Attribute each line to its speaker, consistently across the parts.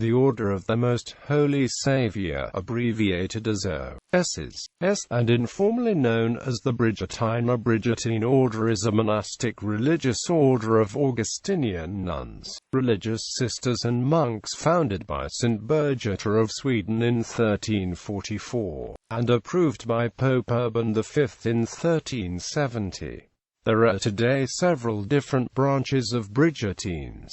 Speaker 1: the Order of the Most Holy Saviour, abbreviated as O.Ss.S, and informally known as the Brigittine or Bridgettine Order, is a monastic religious order of Augustinian nuns, religious sisters and monks founded by Saint Birgitta of Sweden in 1344, and approved by Pope Urban V in 1370. There are today several different branches of Bridgettines.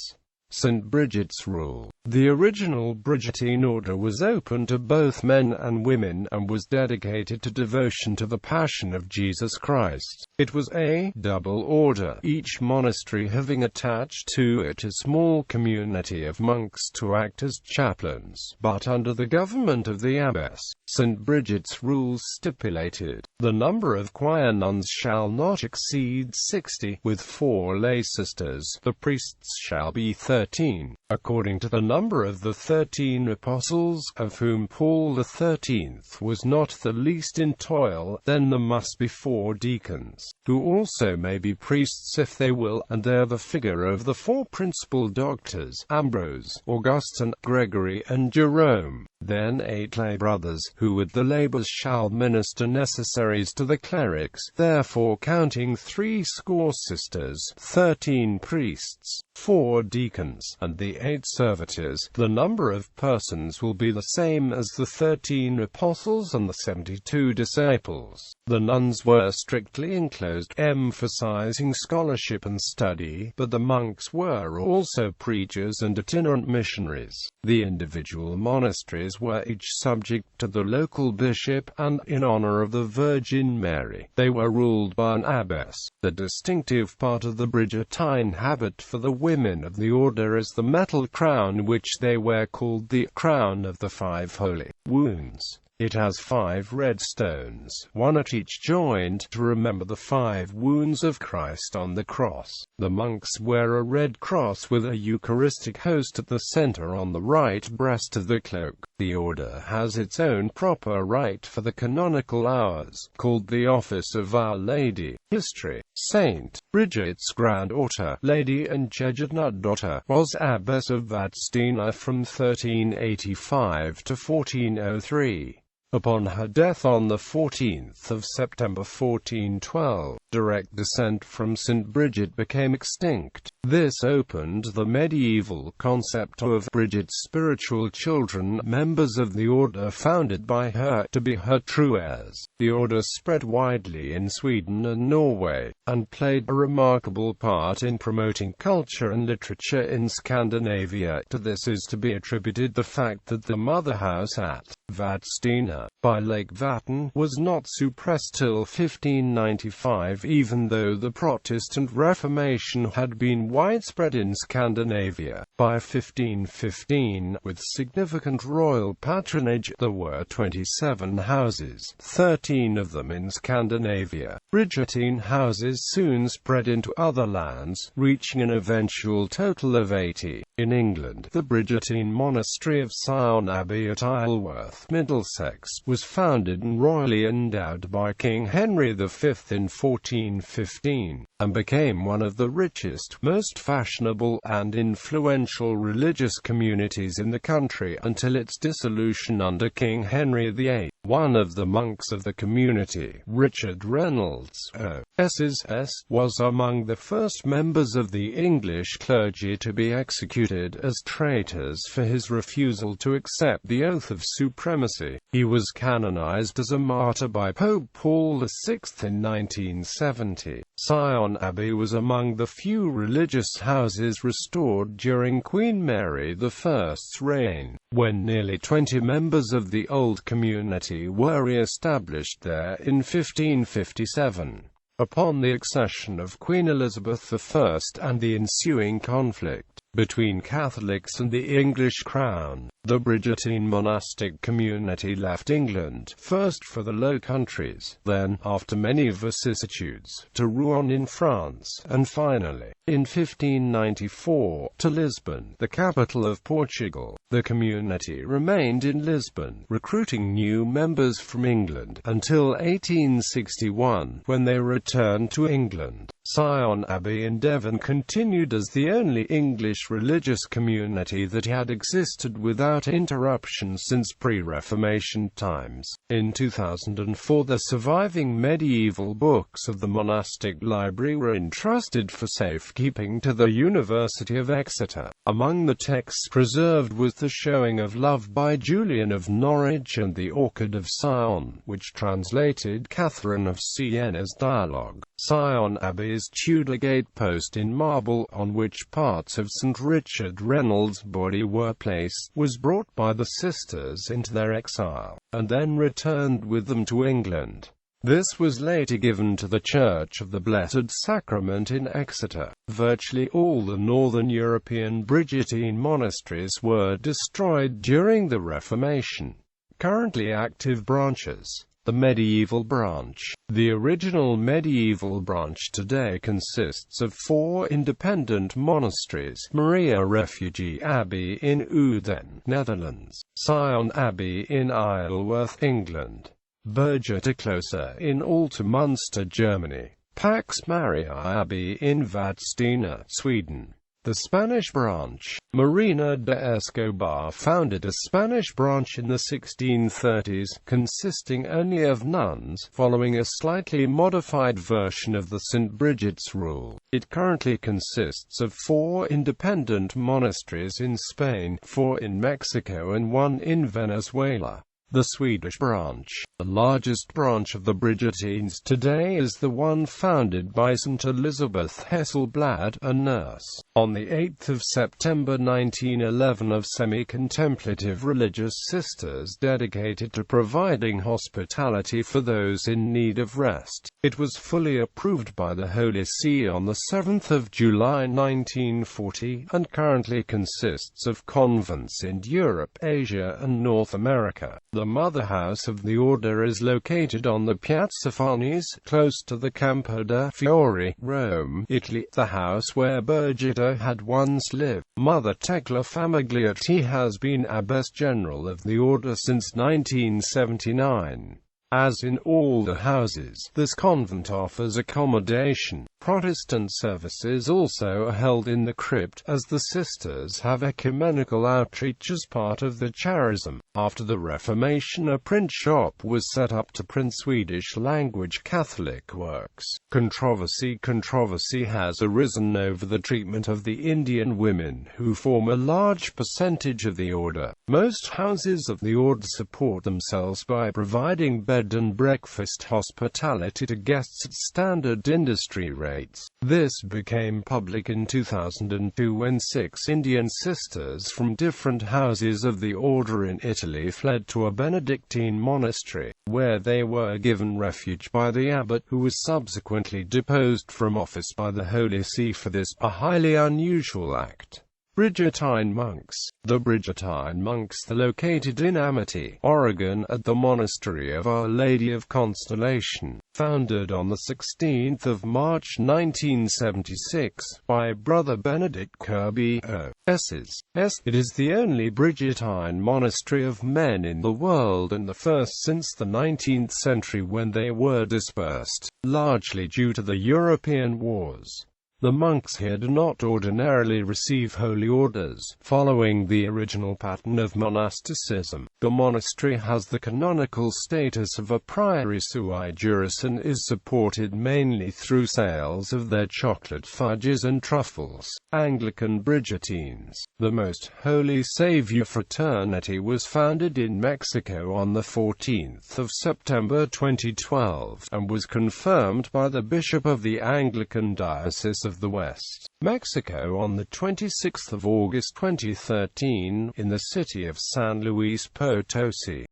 Speaker 1: St. Bridget's rule. The original Bridgettine order was open to both men and women, and was dedicated to devotion to the Passion of Jesus Christ. It was a double order, each monastery having attached to it a small community of monks to act as chaplains, but under the government of the abbess. St. Bridget's rules stipulated, the number of choir nuns shall not exceed 60, with 4 lay sisters. The priests shall be 13, according to the number of the 13 apostles, of whom Paul the 13th was not the least in toil. Then there must be 4 deacons, who also may be priests if they will, and they are the figure of the 4 principal doctors, Ambrose, Augustine, Gregory, and Jerome. Then 8 lay brothers, who with the labours shall minister necessaries to the clerics, therefore counting 60 sisters, 13 priests, 4 deacons, and the 8 servitors. The number of persons will be the same as the 13 apostles and the 72 disciples. The nuns were strictly enclosed, emphasizing scholarship and study, but the monks were also preachers and itinerant missionaries. The individual monasteries were each subject to the local bishop, and, in honor of the Virgin Mary, they were ruled by an abbess. The distinctive part of the Brigittine habit for the women of the order is the metal crown which they wear, called the Crown of the 5 Holy Wounds. It has 5 red stones, one at each joint, to remember the 5 wounds of Christ on the cross. The monks wear a red cross with a Eucharistic host at the center on the right breast of the cloak. The order has its own proper rite for the canonical hours, called the Office of Our Lady. History. Saint Birgitta's granddaughter, Lady and Jesuit daughter, was abbess of Vadstena from 1385 to 1403. Upon her death on the 14th of September 1412, direct descent from St. Bridget became extinct. This opened the medieval concept of Bridget's spiritual children, members of the order founded by her, to be her true heirs. The order spread widely in Sweden and Norway, and played a remarkable part in promoting culture and literature in Scandinavia. To this is to be attributed the fact that the mother house at Vadstena, by Lake Vatten, was not suppressed till 1595, even though the Protestant Reformation had been widespread in Scandinavia. By 1515, with significant royal patronage, there were 27 houses, 13 of them in Scandinavia. Brigittine houses soon spread into other lands, reaching an eventual total of 80. In England, the Brigittine monastery of Sion Abbey at Isleworth, Middlesex, was founded and royally endowed by King Henry V in 1415, and became one of the richest, most fashionable, and influential religious communities in the country until its dissolution under King Henry VIII. One of the monks of the community, Richard Reynolds, O.Ss.S, was among the first members of the English clergy to be executed as traitors for his refusal to accept the oath of supremacy. He was canonized as a martyr by Pope Paul VI in 1970. Sion Abbey was among the few religious houses restored during Queen Mary I's reign, when nearly 20 members of the old community were re-established there in 1557. Upon the accession of Queen Elizabeth I and the ensuing conflict between Catholics and the English crown, The Brigittine monastic community left England, first for the Low Countries, then, after many vicissitudes, to Rouen in France, and finally, in 1594, to Lisbon, the capital of Portugal. The community remained in Lisbon, recruiting new members from England, until 1861, when they returned to England. Sion Abbey in Devon continued as the only English religious community that had existed without interruption since pre-Reformation times. In 2004, the surviving medieval books of the monastic library were entrusted for safekeeping to the University of Exeter. Among the texts preserved was the Showing of Love by Julian of Norwich and the Orchid of Sion, which translated Catherine of Siena's dialogue. Sion Abbey's Tudor gatepost in marble, on which parts of St. Richard Reynolds' body were placed, was brought by the sisters into their exile, and then returned with them to England. This was later given to the Church of the Blessed Sacrament in Exeter. Virtually all the northern European Brigittine monasteries were destroyed during the Reformation. Currently active branches. The medieval branch. The original medieval branch today consists of 4 independent monasteries: Maria Refugee Abbey in Uden, Netherlands; Sion Abbey in Isleworth, England; Birgittine in Alta Munster, Germany; Pax Maria Abbey in Vadstena, Sweden. The Spanish branch. Marina de Escobar founded a Spanish branch in the 1630s, consisting only of nuns, following a slightly modified version of the St. Bridget's rule. It currently consists of 4 independent monasteries in Spain, 4 in Mexico and 1 in Venezuela. The Swedish branch. The largest branch of the Brigittines today is the one founded by St. Elizabeth Hesselblad, a nurse. On 8 September 1911, of semi-contemplative religious sisters dedicated to providing hospitality for those in need of rest. It was fully approved by the Holy See on 7 July 1940, and currently consists of convents in Europe, Asia and North America. The mother house of the order is located on the Piazza Farnese, close to the Campo de' Fiori, Rome, Italy, the house where Brigitta had once lived. Mother Tecla Famiglietti has been abbess general of the order since 1979. As in all the houses, this convent offers accommodation. Protestant services also are held in the crypt, as the sisters have ecumenical outreach as part of the charism. After the Reformation, a print shop was set up to print Swedish-language Catholic works. Controversy has arisen over the treatment of the Indian women, who form a large percentage of the order. Most houses of the order support themselves by providing bed and breakfast hospitality to guests at standard industry rates. This became public in 2002 when 6 Indian sisters from different houses of the order in Italy fled to a Benedictine monastery, where they were given refuge by the abbot, who was subsequently deposed from office by the Holy See for this, a highly unusual act. Brigittine monks. The Brigittine monks are located in Amity, Oregon, at the Monastery of Our Lady of Constellation, founded on 16 March 1976, by Brother Benedict Kirby, O.S.S. It is the only Brigittine monastery of men in the world, and the first since the 19th century, when they were dispersed, largely due to the European wars. The monks here do not ordinarily receive holy orders, following the original pattern of monasticism. The monastery has the canonical status of a priory sui juris and is supported mainly through sales of their chocolate fudges and truffles. Anglican Brigittines. The Most Holy Savior Fraternity was founded in Mexico on 14 September 2012, and was confirmed by the Bishop of the Anglican Diocese of the West, Mexico on 26 August 2013, in the city of San Luis Potosi.